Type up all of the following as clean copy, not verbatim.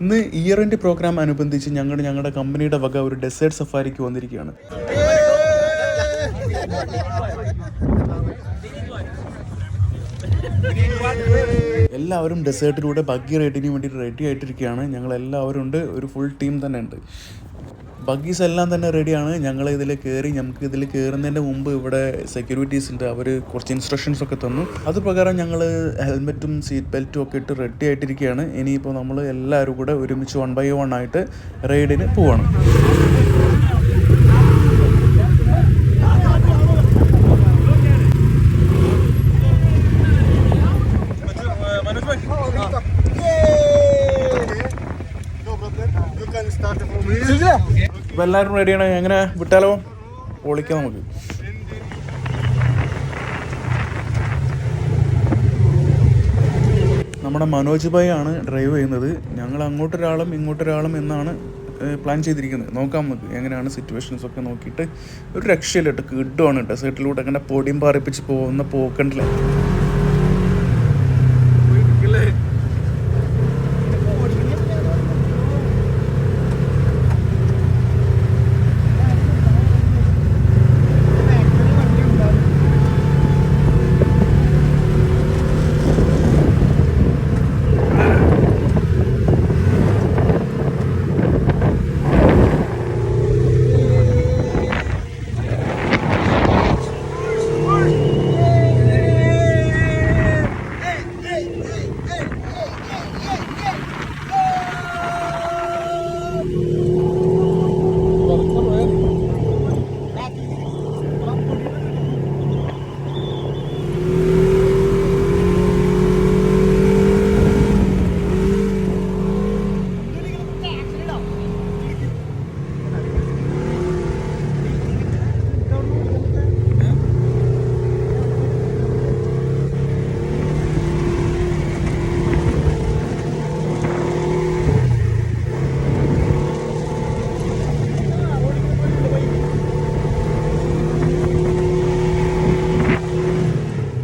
ഇന്ന് year end programme അനുബന്ധിച്ച് ഞങ്ങളുടെ കമ്പനിയുടെ വക ഒരു ഡെസേർട്ട് സഫാരിക്ക് വന്നിരിക്കുകയാണ്. എല്ലാവരും ഡെസേർട്ടിലൂടെ ബഗ്ഗി റൈഡിന് വേണ്ടിയിട്ട് റെഡി ആയിട്ടിരിക്കുകയാണ്. ഞങ്ങളെല്ലാവരും ഉണ്ട്, ഒരു ഫുൾ ടീം തന്നെ ഉണ്ട്. ബഗ്ഗീസ് എല്ലാം തന്നെ റെഡിയാണ്. ഞങ്ങൾ ഇതിൽ കയറി. നമുക്ക് ഇതിൽ കയറുന്നതിൻ്റെ മുമ്പ് ഇവിടെ സെക്യൂരിറ്റീസ് ഉണ്ട്. അവർ കുറച്ച് ഇൻസ്ട്രക്ഷൻസ് ഒക്കെ തന്നു. അത് പ്രകാരം ഞങ്ങൾ ഹെൽമെറ്റും സീറ്റ് ബെൽറ്റും ഒക്കെ ഇട്ട് റെഡി ആയിട്ടിരിക്കുകയാണ്. ഇനിയിപ്പോൾ നമ്മൾ എല്ലാവരും കൂടെ ഒരുമിച്ച് 1 by 1 ആയിട്ട് റൈഡിന് പോവാണ്. അപ്പോൾ എല്ലാവരും റെഡിയാണ്. എങ്ങനെ വിട്ടാലോ? പൊളിക്കാം നമുക്ക്. നമ്മുടെ മനോജ് ഭായ് ആണ് ഡ്രൈവ് ചെയ്യുന്നത്. ഞങ്ങൾ അങ്ങോട്ടൊരാളും ഇങ്ങോട്ടൊരാളും എന്നാണ് പ്ലാൻ ചെയ്തിരിക്കുന്നത്. നോക്കാം നമുക്ക് എങ്ങനെയാണ് സിറ്റുവേഷൻസ് ഒക്കെ നോക്കിയിട്ട്. ഒരു രക്ഷയില്ല കേട്ടോ, കിട്ടുവാണ്. ഡെസേർട്ടിലൂടെ അങ്ങനെ പൊടിയും പാറിപ്പിച്ച് പോകുന്ന പോക്കണ്ടില്ല.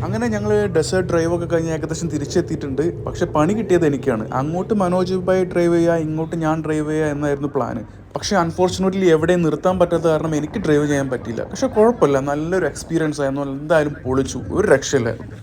അങ്ങനെ ഞങ്ങൾ ഡെസേർട്ട് ഡ്രൈവൊക്കെ കഴിഞ്ഞ് ഏകദേശം തിരിച്ചെത്തിയിട്ടുണ്ട്. പക്ഷെ പണി കിട്ടിയത് എനിക്കാണ്. അങ്ങോട്ട് മനോജ് ഭായ് ഡ്രൈവ് ചെയ്യുക, ഇങ്ങോട്ട് ഞാൻ ഡ്രൈവ് ചെയ്യുക എന്നായിരുന്നു പ്ലാന്. പക്ഷേ അൺഫോർച്ചുനേറ്റ്ലി എവിടെയും നിർത്താൻ പറ്റാത്ത കാരണം എനിക്ക് ഡ്രൈവ് ചെയ്യാൻ പറ്റിയില്ല. പക്ഷെ കുഴപ്പമില്ല, നല്ലൊരു എക്സ്പീരിയൻസ് ആയിരുന്നു. എന്തായാലും പൊളിച്ചു, ഒരു രക്ഷയില്ലായിരുന്നു.